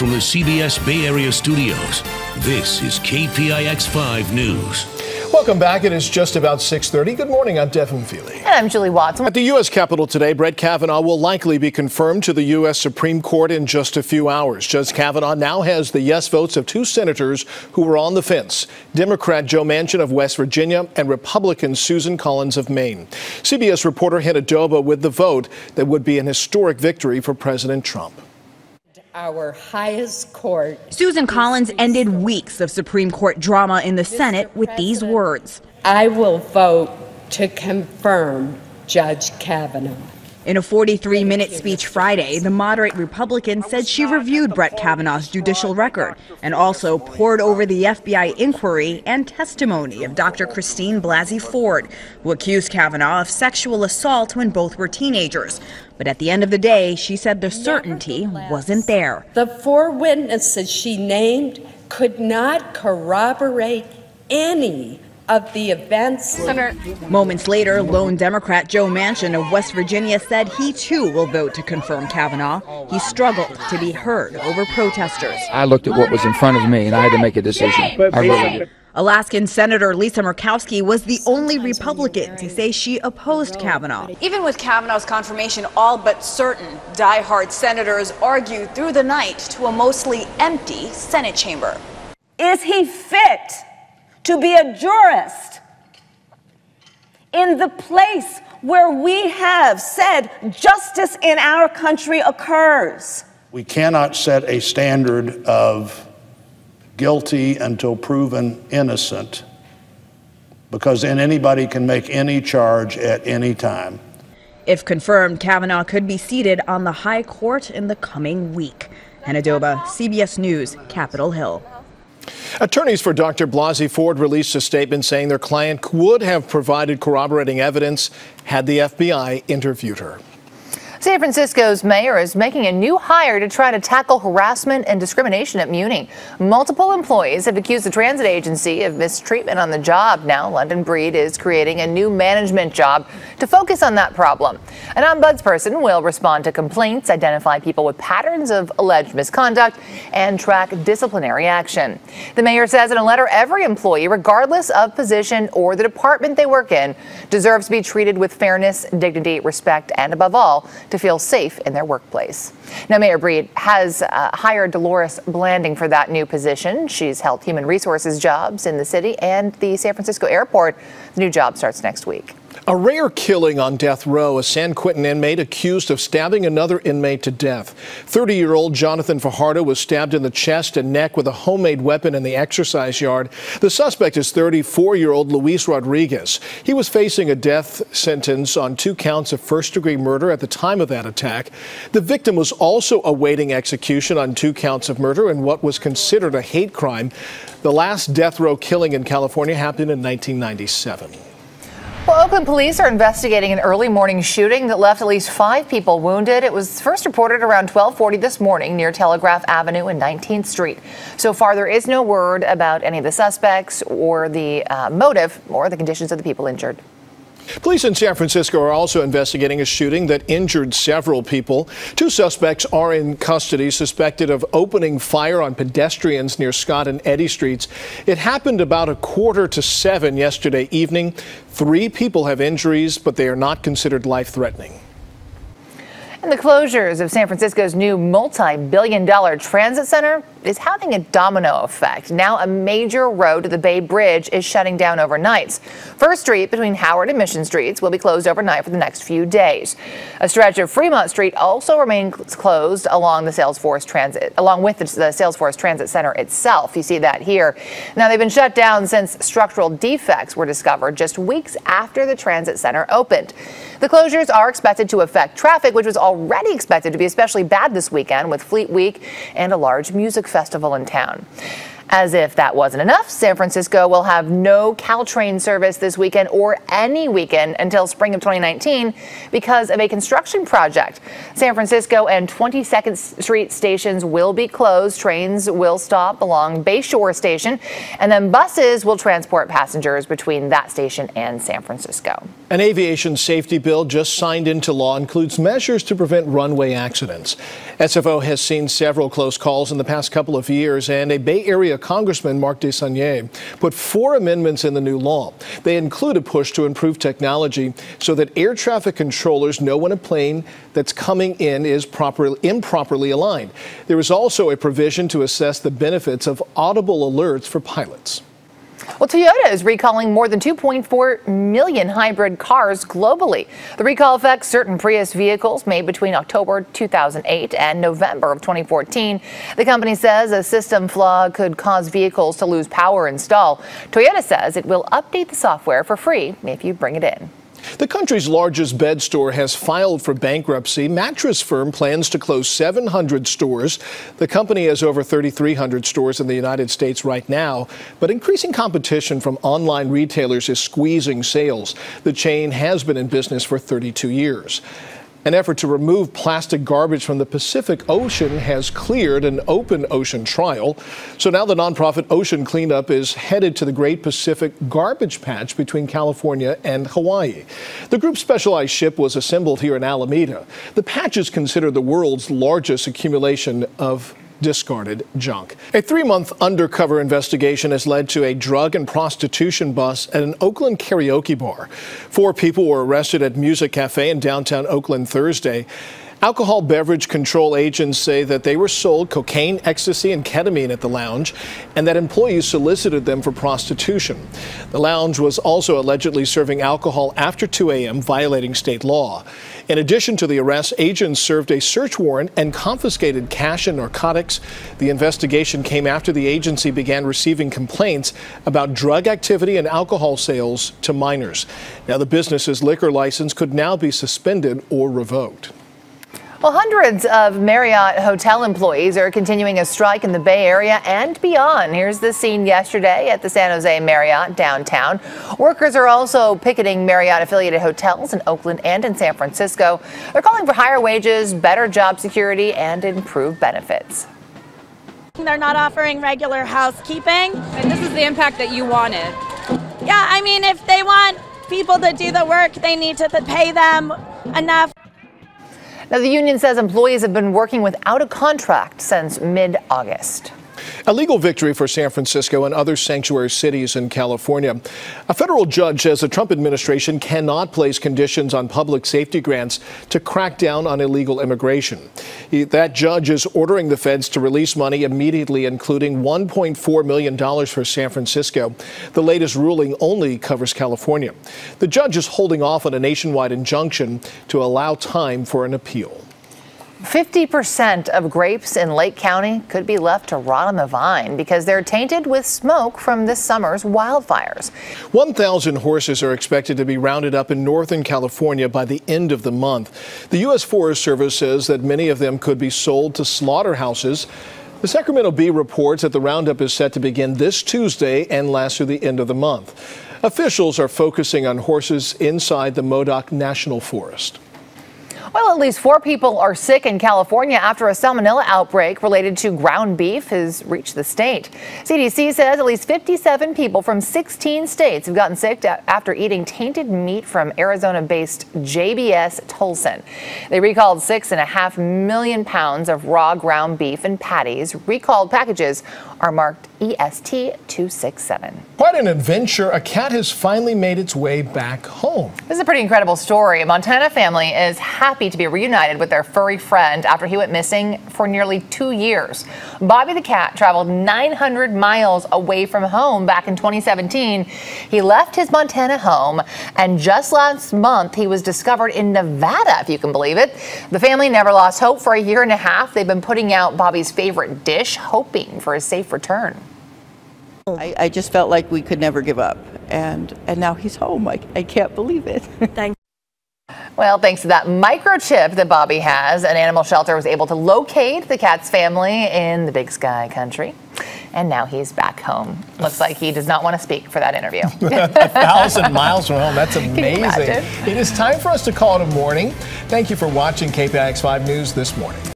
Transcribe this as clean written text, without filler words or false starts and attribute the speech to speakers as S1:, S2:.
S1: from the CBS Bay Area studios, this is KPIX 5 News.
S2: Welcome back. It is just about 6:30. Good morning. I'm Devin Fehely.
S3: And I'm Julie Watson.
S2: At the U.S. Capitol today, Brett Kavanaugh will likely be confirmed to the U.S. Supreme Court in just a few hours. Judge Kavanaugh now has the yes votes of two senators who were on the fence, Democrat Joe Manchin of West Virginia and Republican Susan Collins of Maine. CBS reporter Hannah Doba with the vote that would be an historic victory for President Trump.
S4: Our highest court.
S5: Susan Collins ended weeks of Supreme Court drama in the Senate with these words.
S4: I will vote to confirm Judge Kavanaugh.
S5: In a 43-minute speech Friday, the moderate Republican said she reviewed Brett Kavanaugh's judicial record and also pored over the FBI inquiry and testimony of Dr. Christine Blasey Ford, who accused Kavanaugh of sexual assault when both were teenagers. But at the end of the day, she said the certainty wasn't there.
S4: The four witnesses she named could not corroborate any of the events.
S5: Moments later, lone Democrat Joe Manchin of West Virginia said he too will vote to confirm Kavanaugh. He struggled to be heard over protesters.
S6: I looked at what was in front of me and I had to make a decision. I really did.
S5: Alaskan Senator Lisa Murkowski was the only Republican to say she opposed Kavanaugh.
S7: Even with Kavanaugh's confirmation all but certain, diehard senators argued through the night to a mostly empty Senate chamber.
S8: Is he fit to be a jurist in the place where we have said justice in our country occurs?
S9: We cannot set a standard of guilty until proven innocent, because then anybody can make any charge at any time.
S5: If confirmed, Kavanaugh could be seated on the high court in the coming week. Hannah Doba, CBS News, Capitol Hill.
S2: Attorneys for Dr. Blasey Ford released a statement saying their client would have provided corroborating evidence had the FBI interviewed her.
S3: San Francisco's mayor is making a new hire to try to tackle harassment and discrimination at Muni. Multiple employees have accused the transit agency of mistreatment on the job. Now, London Breed is creating a new management job to focus on that problem. An ombudsperson will respond to complaints, identify people with patterns of alleged misconduct, and track disciplinary action. The mayor says in a letter every employee, regardless of position or the department they work in, deserves to be treated with fairness, dignity, respect, and above all, to feel safe in their workplace. Now, Mayor Breed has hired Dolores Blanding for that new position. She's held human resources jobs in the city and the San Francisco airport. The new job starts next week.
S2: A rare killing on death row. A San Quentin inmate accused of stabbing another inmate to death. 30-year-old Jonathan Fajardo was stabbed in the chest and neck with a homemade weapon in the exercise yard. The suspect is 34-year-old Luis Rodriguez. He was facing a death sentence on 2 counts of first-degree murder at the time of that attack. The victim was also awaiting execution on 2 counts of murder in what was considered a hate crime. The last death row killing in California happened in 1997.
S3: Well, Oakland police are investigating an early morning shooting that left at least 5 people wounded. It was first reported around 12:40 this morning near Telegraph Avenue and 19th Street. So far, there is no word about any of the suspects or the motive or the conditions of the people injured.
S2: Police in San Francisco are also investigating a shooting that injured several people. 2 suspects are in custody, suspected of opening fire on pedestrians near Scott and Eddy Streets. It happened about 6:45 yesterday evening. 3 people have injuries, but they are not considered life-threatening.
S3: And the closures of San Francisco's new multi-billion-dollar transit center is having a domino effect. Now a major road to the Bay Bridge is shutting down overnight. First Street between Howard and Mission Streets will be closed overnight for the next few days. A stretch of Fremont Street also remains closed along with the Salesforce Transit Center itself. You see that here. Now they've been shut down since structural defects were discovered just weeks after the transit center opened. The closures are expected to affect traffic, which was already expected to be especially bad this weekend with Fleet Week and a large music festival in town. As if that wasn't enough, San Francisco will have no Caltrain service this weekend or any weekend until spring of 2019 because of a construction project. San Francisco and 22nd Street stations will be closed. Trains will stop along Bayshore Station, and then buses will transport passengers between that station and San Francisco.
S2: An aviation safety bill just signed into law includes measures to prevent runway accidents. SFO has seen several close calls in the past couple of years, and a Bay Area Congressman, Mark DeSaulnier, put 4 amendments in the new law. They include a push to improve technology so that air traffic controllers know when a plane that's coming in is improperly aligned. There is also a provision to assess the benefits of audible alerts for pilots.
S3: Well, Toyota is recalling more than 2.4 million hybrid cars globally. The recall affects certain Prius vehicles made between October 2008 and November of 2014. The company says a system flaw could cause vehicles to lose power and stall. Toyota says it will update the software for free if you bring it in.
S2: The country's largest bed store has filed for bankruptcy. Mattress firm plans to close 700 stores. The company has over 3,300 stores in the United States right now, but increasing competition from online retailers is squeezing sales. The chain has been in business for 32 years. An effort to remove plastic garbage from the Pacific Ocean has cleared an open ocean trial. So now the nonprofit Ocean Cleanup is headed to the Great Pacific Garbage Patch between California and Hawaii. The group's specialized ship was assembled here in Alameda. The patch is considered the world's largest accumulation of discarded junk. A 3-month undercover investigation has led to a drug and prostitution bust at an Oakland karaoke bar. 4 people were arrested at Music Cafe in downtown Oakland Thursday. Alcohol beverage control agents say that they were sold cocaine, ecstasy, and ketamine at the lounge, and that employees solicited them for prostitution. The lounge was also allegedly serving alcohol after 2 a.m., violating state law. In addition to the arrest, agents served a search warrant and confiscated cash and narcotics. The investigation came after the agency began receiving complaints about drug activity and alcohol sales to minors. Now, the business's liquor license could now be suspended or revoked.
S3: Well, hundreds of Marriott hotel employees are continuing a strike in the Bay Area and beyond. Here's the scene yesterday at the San Jose Marriott downtown. Workers are also picketing Marriott-affiliated hotels in Oakland and in San Francisco. They're calling for higher wages, better job security, and improved benefits.
S10: They're not offering regular housekeeping.
S11: And this is the impact that you wanted.
S10: Yeah, I mean, if they want people to do the work, they need to pay them enough.
S3: Now, the union says employees have been working without a contract since mid-August.
S2: A legal victory for San Francisco and other sanctuary cities in California. A federal judge says the Trump administration cannot place conditions on public safety grants to crack down on illegal immigration. That judge is ordering the feds to release money immediately, including $1.4 million for San Francisco. The latest ruling only covers California. The judge is holding off on a nationwide injunction to allow time for an appeal.
S3: 50% of grapes in Lake County could be left to rot on the vine because they're tainted with smoke from this summer's wildfires. 1,000 horses are expected to be rounded up in Northern California by the end of the month. The U.S. Forest Service says that many of them could be sold to slaughterhouses. The Sacramento Bee reports that the roundup is set to begin this Tuesday and last through the end of the month. Officials are focusing on horses inside the Modoc National Forest. Well, at least 4 people are sick in California after a salmonella outbreak related to ground beef has reached the state. CDC says at least 57 people from 16 states have gotten sick after eating tainted meat from Arizona-based JBS Tolson. They recalled 6.5 million pounds of raw ground beef and patties. Recalled packages are marked EST 267.
S2: Quite an adventure. A cat has finally made its way back home.
S3: This is a pretty incredible story. A Montana family is happy to be reunited with their furry friend after he went missing for nearly 2 years. Bobby the cat traveled 900 miles away from home back in 2017. He left his Montana home, and just last month he was discovered in Nevada, if you can believe it. The family never lost hope. For a year and a half, they've been putting out Bobby's favorite dish, hoping for a safe return.
S12: I just felt like we could never give up, and now he's home. I can't believe it.
S10: Thanks.
S3: Well, thanks to that microchip that Bobby has, an animal shelter was able to locate the cat's family in the Big Sky country. and now he's back home. Looks like he does not want to speak for that interview.
S2: 1,000 miles from home. That's
S3: Can you
S2: amazing.
S3: imagine?
S2: It is time for us to call it a morning. Thank you for watching KPIX 5 News this morning.